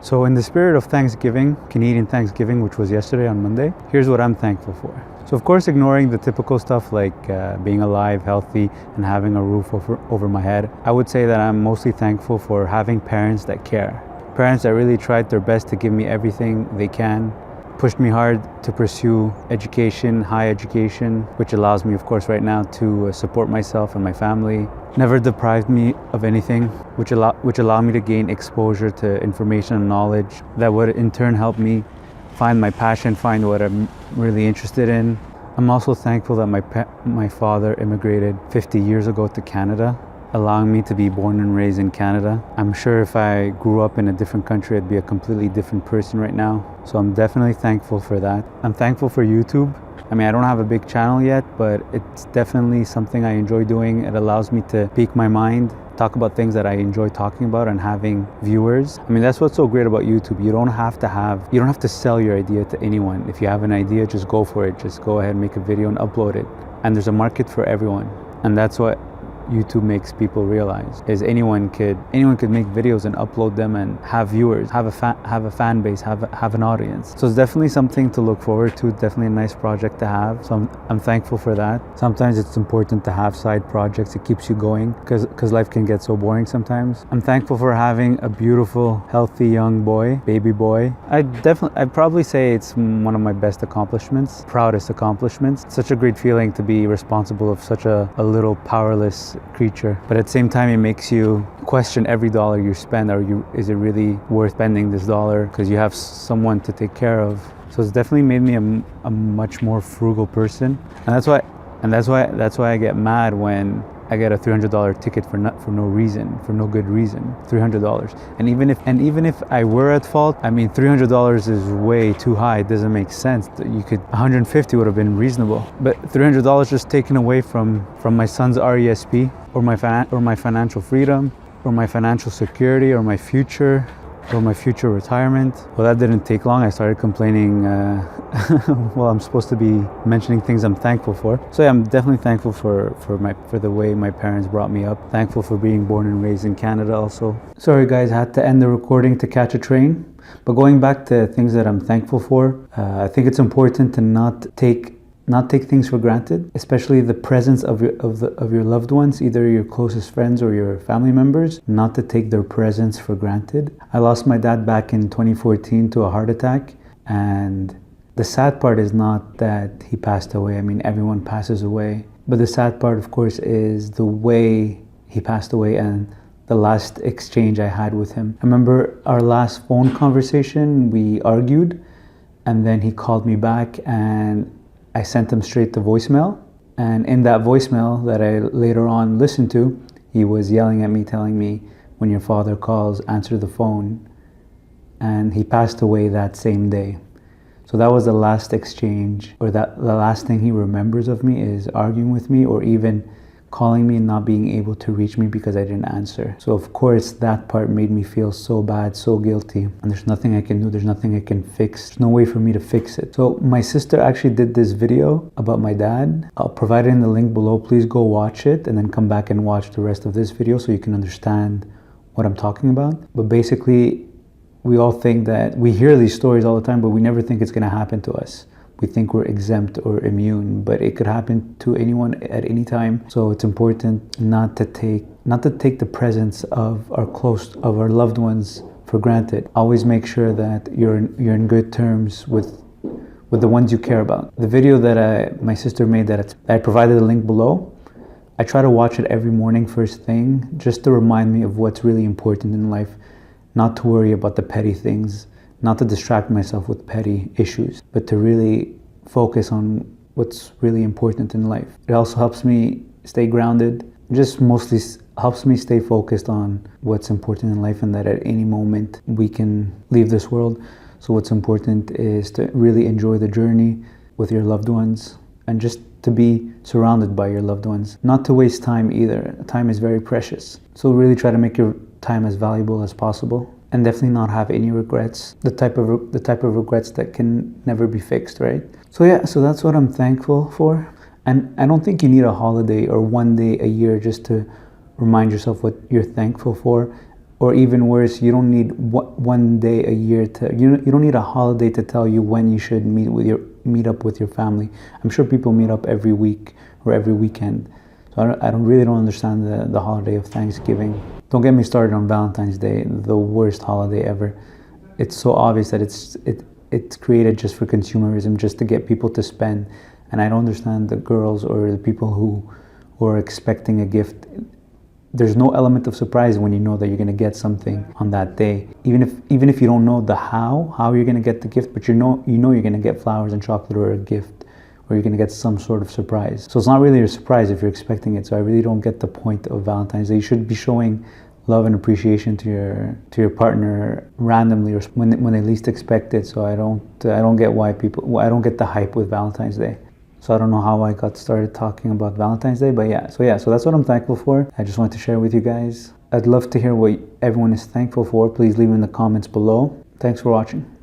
So in the spirit of Thanksgiving, Canadian Thanksgiving, which was yesterday on Monday, here's what I'm thankful for. So of course, ignoring the typical stuff like being alive, healthy, and having a roof over my head, I would say that I'm mostly thankful for having parents that care. Parents that really tried their best to give me everything they can, pushed me hard to pursue education, high education, which allows me, of course, right now to support myself and my family. Never deprived me of anything, which allow me to gain exposure to information and knowledge that would in turn help me find my passion, find what I'm really interested in. I'm also thankful that my father immigrated 50 years ago to Canada, allowing me to be born and raised in Canada. I'm sure if I grew up in a different country, I'd be a completely different person right now. So I'm definitely thankful for that. I'm thankful for YouTube. I mean, I don't have a big channel yet, but it's definitely something I enjoy doing. It allows me to speak my mind, talk about things that I enjoy talking about and having viewers. I mean, that's what's so great about YouTube. You don't have to sell your idea to anyone. If you have an idea, just go for it. Just go ahead, make a video and upload it. And there's a market for everyone. And that's what YouTube makes people realize, is anyone could make videos and upload them and have viewers, have a fan base, have an audience. So it's definitely something to look forward to, definitely a nice project to have. So I'm thankful for that. Sometimes it's important to have side projects. It keeps you going because life can get so boring sometimes. I'm thankful for having a beautiful, healthy young boy, baby boy. I'd probably say it's one of my best accomplishments, proudest accomplishments. It's such a great feeling to be responsible of such a little powerless creature, but at the same time it makes you question every dollar you spend. Is it really worth spending this dollar because you have someone to take care of? So it's definitely made me a much more frugal person, and that's why I get mad when I get a $300 ticket for no reason, for no good reason. $300, and even if I were at fault, I mean, $300 is way too high. It doesn't make sense. 150 would have been reasonable, but $300 just taken away from my son's RESP or my financial freedom or my financial security or my future retirement. Well, that didn't take long. I started complaining. Well, I'm supposed to be mentioning things I'm thankful for. So yeah, I'm definitely thankful for the way my parents brought me up. Thankful for being born and raised in Canada also. Sorry guys, I had to end the recording to catch a train. But going back to things that I'm thankful for, I think it's important to not take things for granted, especially the presence of your loved ones, either your closest friends or your family members, not to take their presence for granted. I lost my dad back in 2014 to a heart attack, and the sad part is not that he passed away. I mean, everyone passes away, but the sad part, of course, is the way he passed away and the last exchange I had with him. I remember our last phone conversation, we argued, and then he called me back and I sent him straight to voicemail, and in that voicemail that I later on listened to, he was yelling at me, telling me, when your father calls, answer the phone. And he passed away that same day. So that was the last exchange, or the last thing he remembers of me is arguing with me or even calling me and not being able to reach me because I didn't answer. So of course that part made me feel so bad, so guilty, and there's nothing I can do, there's nothing I can fix. There's no way for me to fix it. So my sister actually did this video about my dad. I'll provide it in the link below. Please go watch it and then come back and watch the rest of this video so you can understand what I'm talking about. But basically, we all think that we hear these stories all the time, but we never think it's going to happen to us. We think we're exempt or immune, but it could happen to anyone at any time. So it's important not to take the presence of our loved ones for granted. Always make sure that you're in good terms with the ones you care about. The video that my sister made, that I provided the link below, I try to watch it every morning first thing, just to remind me of what's really important in life, not to worry about the petty things, not to distract myself with petty issues, but to really focus on what's really important in life. It also helps me stay grounded, just mostly helps me stay focused on what's important in life and that at any moment we can leave this world. So what's important is to really enjoy the journey with your loved ones and just to be surrounded by your loved ones. Not to waste time either. Time is very precious. So really try to make your time as valuable as possible. And definitely not have any regrets, the type of regrets that can never be fixed, right? So yeah, so that's what I'm thankful for. And I don't think you need a holiday or one day a year just to remind yourself what you're thankful for. Or even worse, you don't need one day a year to, you don't need a holiday to tell you when you should meet up with your family. I'm sure people meet up every week or every weekend. So I really don't understand the holiday of Thanksgiving. Don't get me started on Valentine's Day, the worst holiday ever. It's so obvious that it's created just for consumerism, just to get people to spend. And I don't understand the girls or the people who are expecting a gift. There's no element of surprise when you know that you're gonna get something on that day. Even if you don't know the how you're gonna get the gift, but you know you're gonna get flowers and chocolate or a gift, or you're gonna get some sort of surprise. So it's not really a surprise if you're expecting it. So I really don't get the point of Valentine's Day. You should be showing love and appreciation to your partner randomly or when they least expect it. So I don't get why I don't get the hype with Valentine's Day. So I don't know how I got started talking about Valentine's Day, but so that's what I'm thankful for. I just wanted to share with you guys. I'd love to hear what everyone is thankful for. Please leave it in the comments below. Thanks for watching.